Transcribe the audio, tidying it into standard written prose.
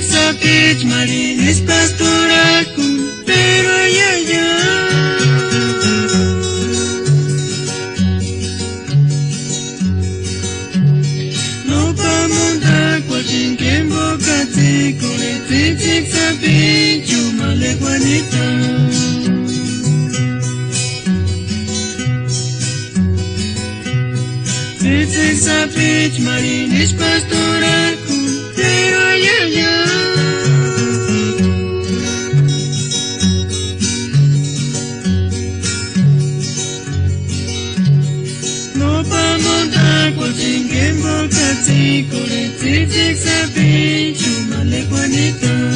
sapit marinis pastoracum pero ya no pamonta qualquin kembo kati kuletik sapit cuma leguanita Titik sapit marinis pastoracum pero ya No pamonta qualquin kembo kati kuletik sapit cuma leguanita